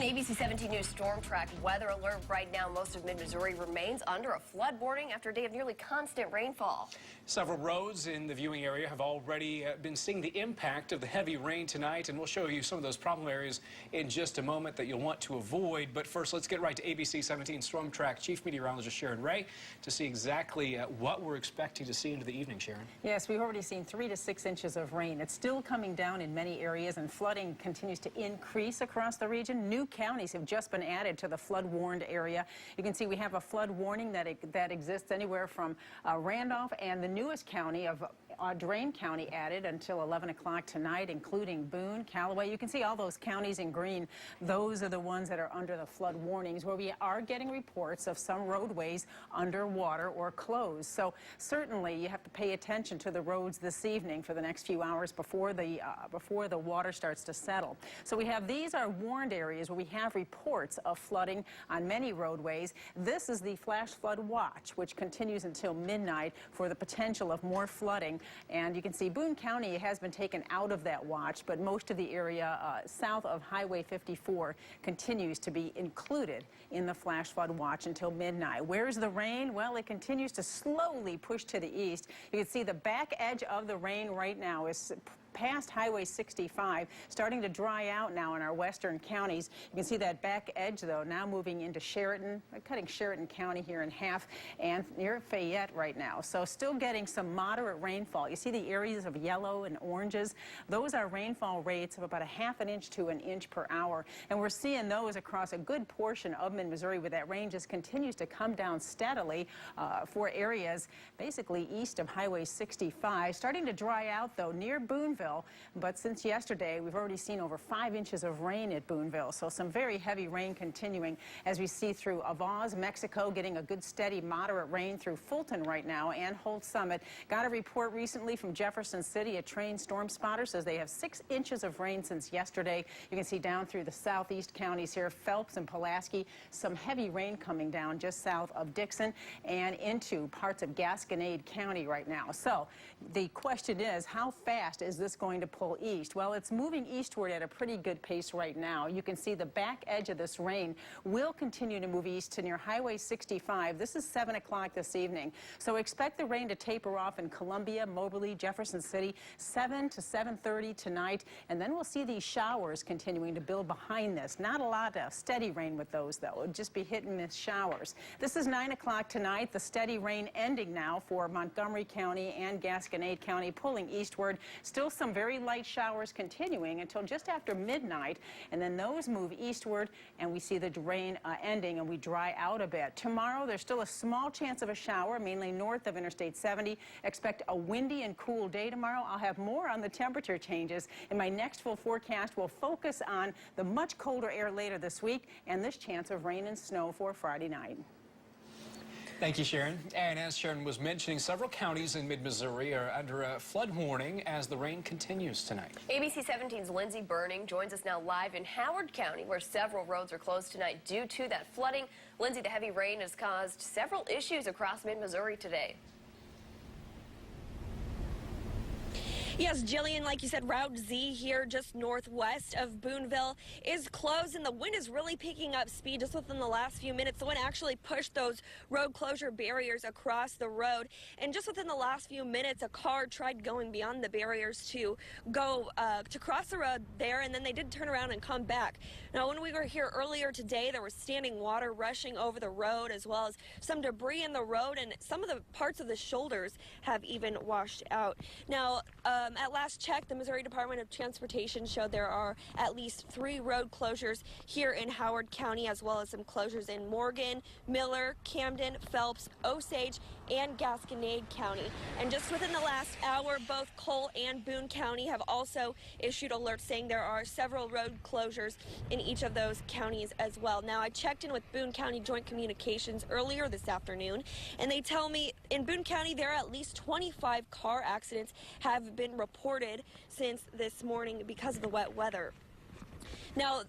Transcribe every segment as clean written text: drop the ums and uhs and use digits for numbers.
ABC 17 News Storm Track weather alert right now. Most of mid-Missouri remains under a flood warning after a day of nearly constant rainfall. Several roads in the viewing area have already been seeing the impact of the heavy rain tonight, and we'll show you some of those problem areas in just a moment that you'll want to avoid. But first, let's get right to ABC 17 Storm Track Chief Meteorologist Sharon Ray to see exactly what we're expecting to see into the evening, Sharon. Yes, we've already seen 3 to 6 inches of rain. It's still coming down in many areas, and flooding continues to increase across the region. New counties have just been added to the flood-warned area. You can see we have a flood warning that exists anywhere from Randolph and the newest county of Drain County added until 11 o'clock tonight, including Boone, Callaway. You can see all those counties in green. Those are the ones that are under the flood warnings, where we are getting reports of some roadways underwater or closed. So certainly you have to pay attention to the roads this evening for the next few hours before the water starts to settle. So these are warned areas where we have reports of flooding on many roadways. This is the flash flood watch, which continues until midnight for the potential of more flooding. And you can see Boone County has been taken out of that watch, but most of the area south of Highway 54 continues to be included in the flash flood watch until midnight. Where's the rain? Well, it continues to slowly push to the east. You can see the back edge of the rain right now is past Highway 65, starting to dry out now in our western counties. You can see that back edge, though, now moving into Sheridan, cutting Sheridan County here in half, and near Fayette right now. So still getting some moderate rainfall. You see the areas of yellow and oranges. Those are rainfall rates of about ½ an inch to an inch per hour. And we're seeing those across a good portion of mid-Missouri, where that rain just continues to come down steadily for areas basically east of Highway 65. Starting to dry out, though, near Booneville. But since yesterday, we've already seen over 5 inches of rain at Booneville. So some very heavy rain continuing as we see through Avaz, Mexico, getting a good steady moderate rain through Fulton right now and Holt Summit. Got a report recently from Jefferson City. A trained storm spotter says they have 6 inches of rain since yesterday. You can see down through the southeast counties here, Phelps and Pulaski, some heavy rain coming down just south of Dixon and into parts of Gasconade County right now. So the question is, how fast is this going to pull east? Well, it's moving eastward at a pretty good pace right now. You can see the back edge of this rain will continue to move east to near Highway 65. This is 7 o'clock this evening. So expect the rain to taper off in Columbia, Moberly, Jefferson City, 7 to 7:30 tonight. And then we'll see these showers continuing to build behind this. Not a lot of steady rain with those, though. It'll just be hit and miss showers. This is 9 o'clock tonight. The steady rain ending now for Montgomery County and Gasconade County, pulling eastward. Still some very light showers continuing until just after midnight, and then those move eastward, and we see the rain ending, and we dry out a bit. Tomorrow, there's still a small chance of a shower, mainly north of Interstate 70. Expect a windy and cool day tomorrow. I'll have more on the temperature changes in my next full forecast. We'll focus on the much colder air later this week and this chance of rain and snow for Friday night. Thank you, Sharon. And as Sharon was mentioning, several counties in mid-Missouri are under a flood warning as the rain continues tonight. ABC 17's Lindsey Burning joins us now live in Howard County, where several roads are closed tonight due to that flooding. Lindsey, the heavy rain has caused several issues across mid-Missouri today. Yes, Jillian, like you said, Route Z here just northwest of Booneville is closed, and the wind is really picking up speed just within the last few minutes. The wind actually pushed those road closure barriers across the road, and just within the last few minutes, a car tried going beyond the barriers to go to cross the road there, and then they did turn around and come back. Now, when we were here earlier today, there was standing water rushing over the road, as well as some debris in the road, and some of the parts of the shoulders have even washed out. Now, at last check, the Missouri Department of Transportation showed there are at least 3 road closures here in Howard County, as well as some closures in Morgan, Miller, Camden, Phelps, Osage, and Gasconade County. And just within the last hour, both Cole and Boone County have also issued alerts saying there are several road closures in each of those counties as well. Now, I checked in with Boone County Joint Communications earlier this afternoon, and they tell me in Boone County there are at least 25 car accidents have been reported since this morning because of the wet weather. Now,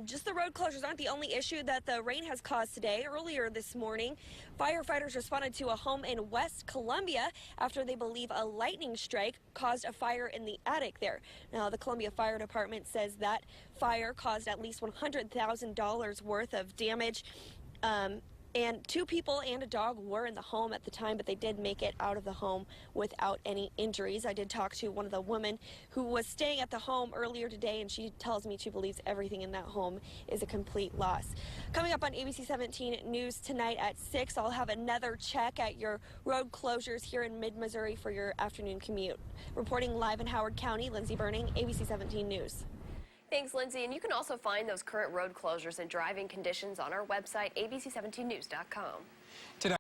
just the road closures aren't the only issue that the rain has caused today. Earlier this morning, firefighters responded to a home in West Columbia after they believe a lightning strike caused a fire in the attic there. Now, the Columbia Fire Department says that fire caused at least $100,000 worth of damage. And 2 people and a dog were in the home at the time, but they did make it out of the home without any injuries. I did talk to one of the women who was staying at the home earlier today, and she tells me she believes everything in that home is a complete loss. Coming up on ABC 17 News tonight at 6, I'll have another check at your road closures here in mid-Missouri for your afternoon commute. Reporting live in Howard County, Lindsay Burning, ABC 17 News. Thanks, Lindsay. And you can also find those current road closures and driving conditions on our website, abc17news.com. Tonight.